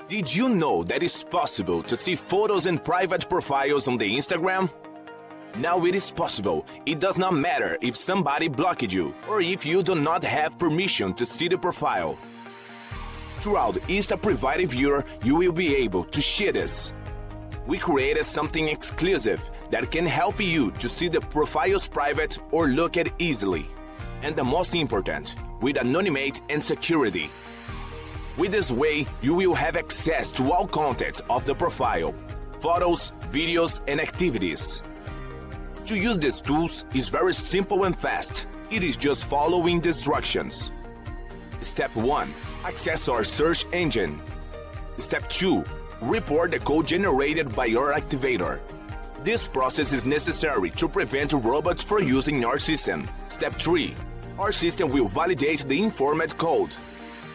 Did you know that it's possible to see photos and private profiles on the Instagram? Now it is possible. It does not matter if somebody blocked you or if you do not have permission to see the profile. Throughout Insta Private Viewer, you will be able to see this. We created something exclusive that can help you to see the profiles private or look at easily. And the most important, with anonymity and security. With this way, you will have access to all content of the profile, photos, videos, and activities. To use these tools is very simple and fast. It is just following the instructions. Step 1. Access our search engine. Step 2. Report the code generated by your activator. This process is necessary to prevent robots from using our system. Step 3. Our system will validate the informed code.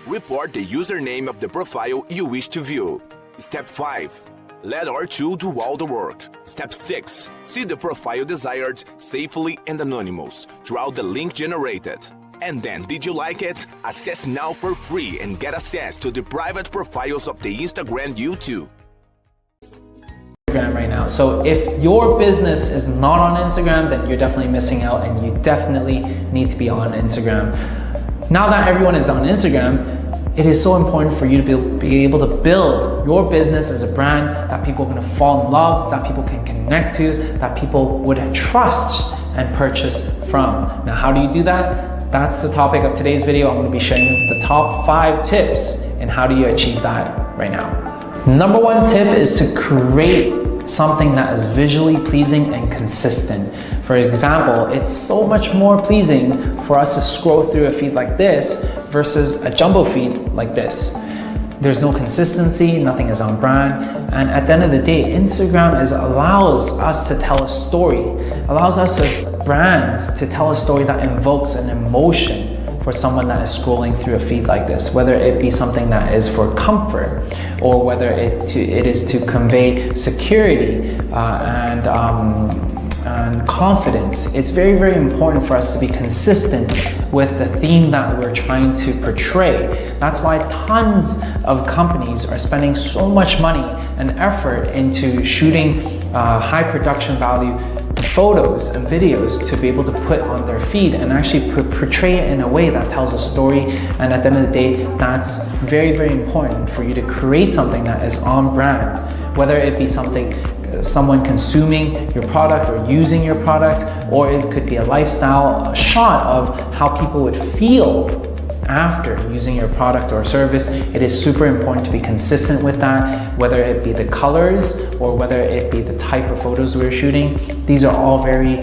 Report the username of the profile you wish to view. Step 5. Let our tool do all the work. Step 6. See the profile desired safely and anonymous throughout the link generated. And then, did you like it? Access now for free and get access to the private profiles of the Instagram YouTube. Right now. So if your business is not on Instagram, then you're definitely missing out, and you definitely need to be on Instagram. Now that everyone is on Instagram, it is so important for you to be able to build your business as a brand that people are going to fall in love, that people can connect to, that people would trust and purchase from. Now, how do you do that? That's the topic of today's video. I'm going to be sharing the top 5 tips and how do you achieve that right now. Number 1 tip is to create something that is visually pleasing and consistent. For example, it's so much more pleasing for us to scroll through a feed like this versus a jumbo feed like this. There's no consistency, nothing is on brand, and at the end of the day, Instagram allows us to tell a story, allows us as brands to tell a story that invokes an emotion for someone that is scrolling through a feed like this, whether it be something that is for comfort or whether it is to convey security and confidence. It's very, very important for us to be consistent with the theme that we're trying to portray. That's why tons of companies are spending so much money and effort into shooting high production value photos and videos to be able to put on their feed and actually portray it in a way that tells a story. And at the end of the day, that's very, very important for you to create something that is on brand, whether it be someone consuming your product or using your product, or it could be a lifestyle shot of how people would feel after using your product or service. It is super important to be consistent with that, whether it be the colors or whether it be the type of photos we're shooting. These are all very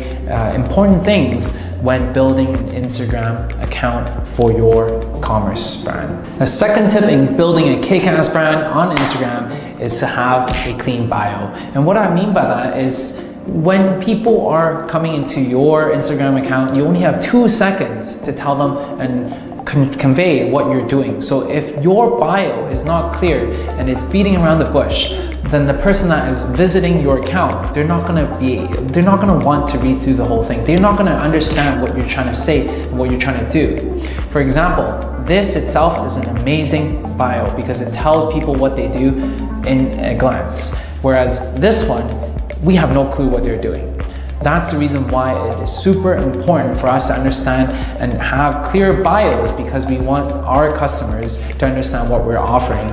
important things when building an Instagram account for your commerce brand. The second tip in building a kick-ass brand on Instagram is to have a clean bio. And what I mean by that is when people are coming into your Instagram account, you only have 2 seconds to tell them and convey what you're doing. So if your bio is not clear and it's beating around the bush, then the person that is visiting your account, they're not gonna want to read through the whole thing. They're not gonna understand what you're trying to say and what you're trying to do. For example, this itself is an amazing bio because it tells people what they do in a glance. Whereas this one, we have no clue what they're doing. That's the reason why it is super important for us to understand and have clear bios, because we want our customers to understand what we're offering.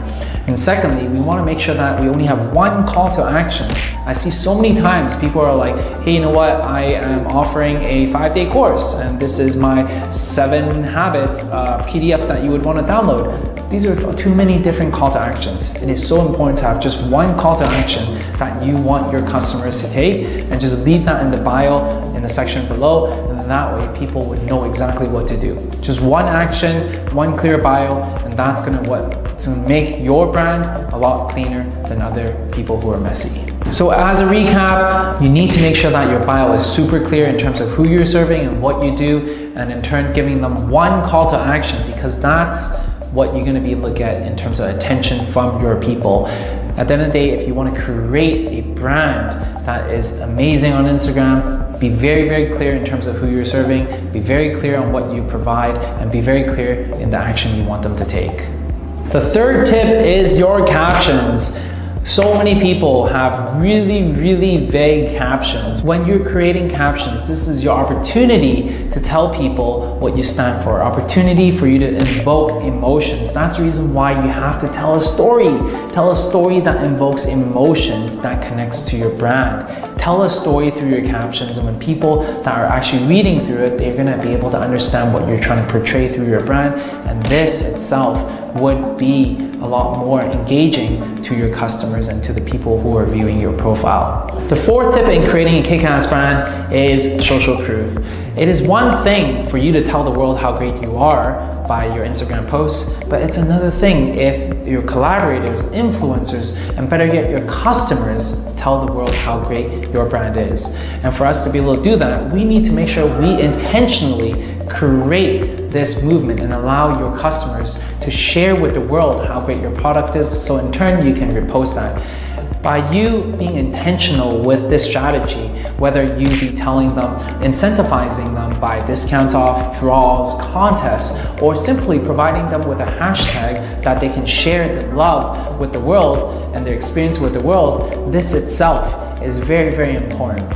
And secondly, we want to make sure that we only have one call to action. I see so many times people are like, hey, you know what? I am offering a 5-day course and this is my 7 habits PDF that you would want to download. These are too many different call to actions. It is so important to have just one call to action that you want your customers to take, and just leave that in the bio in the section below, and that way people would know exactly what to do. Just one action, one clear bio, and that's gonna make your brand a lot cleaner than other people who are messy. So as a recap, you need to make sure that your bio is super clear in terms of who you're serving and what you do, and in turn giving them one call to action, because that's what you're going to be able to get in terms of attention from your people. At the end of the day, if you want to create a brand that is amazing on Instagram, be very, very clear in terms of who you're serving, be very clear on what you provide, and be very clear in the action you want them to take. The third tip is your caption. captions. So many people have really vague captions. When you're creating captions, this is your opportunity to tell people what you stand for, opportunity for you to invoke emotions. That's the reason why you have to tell a story. Tell a story that invokes emotions that connects to your brand. Tell a story through your captions, and when people that are actually reading through it, they're gonna be able to understand what you're trying to portray through your brand, and this itself would be a lot more engaging to your customers and to the people who are viewing your profile. The fourth tip in creating a kick-ass brand is social proof. It is one thing for you to tell the world how great you are by your Instagram posts, but it's another thing if your collaborators, influencers, and better yet, your customers tell the world how great your brand is. And for us to be able to do that, we need to make sure we intentionally create this movement and allow your customers to share with the world how great your product is, so in turn you can repost that. By you being intentional with this strategy, whether you be telling them, incentivizing them by discounts off, draws, contests, or simply providing them with a hashtag that they can share their love with the world and their experience with the world, this itself is very important.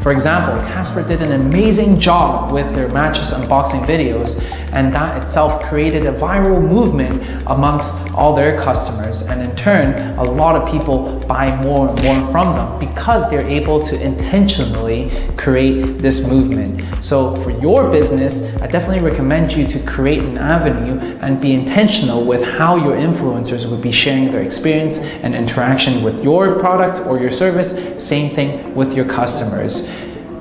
For example, Casper did an amazing job with their mattress unboxing videos, and that itself created a viral movement amongst all their customers, and in turn, a lot of people buy more and more from them because they're able to intentionally create this movement. So for your business, I definitely recommend you to create an avenue and be intentional with how your influencers would be sharing their experience and interaction with your product or your service. Same thing with your customers.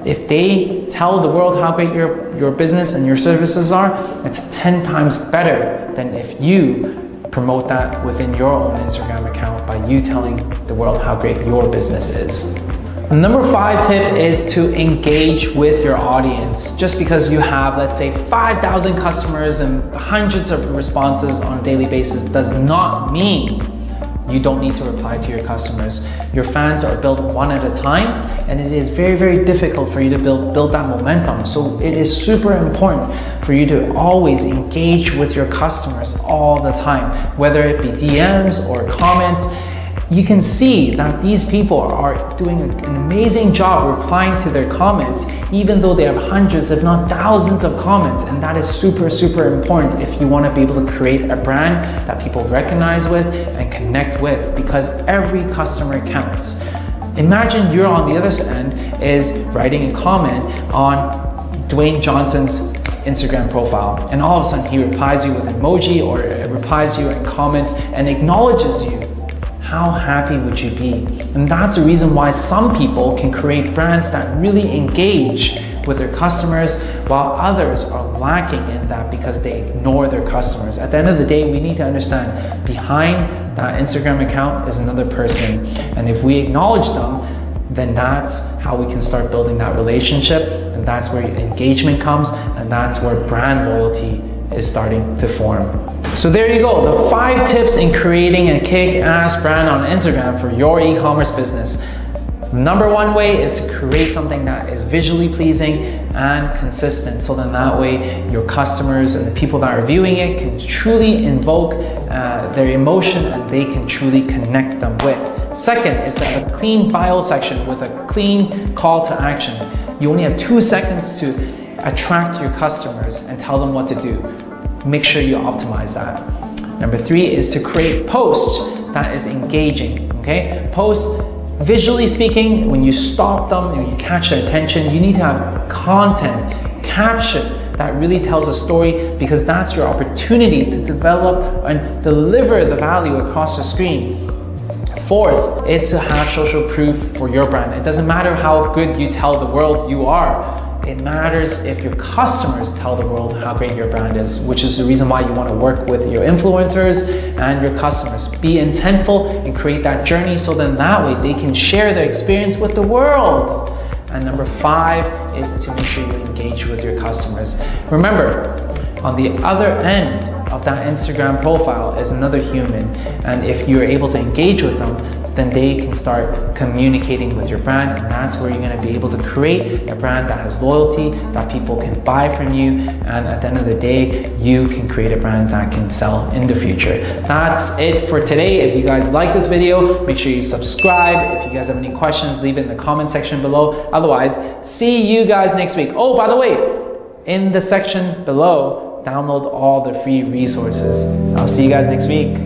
If they tell the world how great your business and your services are, it's 10 times better than if you promote that within your own Instagram account by you telling the world how great your business is. The number 5 tip is to engage with your audience. Just because you have, let's say, 5,000 customers and hundreds of responses on a daily basis does not mean you don't need to reply to your customers. Your fans are built one at a time, and it is very difficult for you to build that momentum. So it is super important for you to always engage with your customers all the time, whether it be DMs or comments. You can see that these people are doing an amazing job replying to their comments, even though they have hundreds, if not thousands of comments. And that is super important if you want to be able to create a brand that people recognize with and connect with, because every customer counts. Imagine you're on the other end is writing a comment on Dwayne Johnson's Instagram profile, and all of a sudden he replies you with an emoji or replies you in comments and acknowledges you. How happy would you be? And that's the reason why some people can create brands that really engage with their customers, while others are lacking in that because they ignore their customers. At the end of the day, we need to understand behind that Instagram account is another person. And if we acknowledge them, then that's how we can start building that relationship. And that's where engagement comes, and that's where brand loyalty is starting to form. So there you go, the 5 tips in creating a kick-ass brand on Instagram for your e-commerce business. Number 1 way is to create something that is visually pleasing and consistent, so then that way your customers and the people that are viewing it can truly invoke their emotion and they can truly connect them with. Second is to have a clean bio section with a clean call to action. You only have 2 seconds to attract your customers and tell them what to do. Make sure you optimize that. Number 3 is to create posts that is engaging, okay? Posts, visually speaking, when you stop them and you catch their attention, you need to have content, caption that really tells a story, because that's your opportunity to develop and deliver the value across the screen. 4th is to have social proof for your brand. It doesn't matter how good you tell the world you are. It matters if your customers tell the world how great your brand is, which is the reason why you want to work with your influencers and your customers. Be intentful and create that journey, so then that way they can share their experience with the world. And number 5 is to make sure you engage with your customers. Remember, on the other end of that Instagram profile is another human. And if you're able to engage with them, then they can start communicating with your brand, and that's where you're going to be able to create a brand that has loyalty, that people can buy from you, and at the end of the day, you can create a brand that can sell in the future. That's it for today. If you guys like this video, make sure you subscribe. If you guys have any questions, leave it in the comment section below. Otherwise, see you guys next week. Oh, by the way, in the section below, download all the free resources. I'll see you guys next week.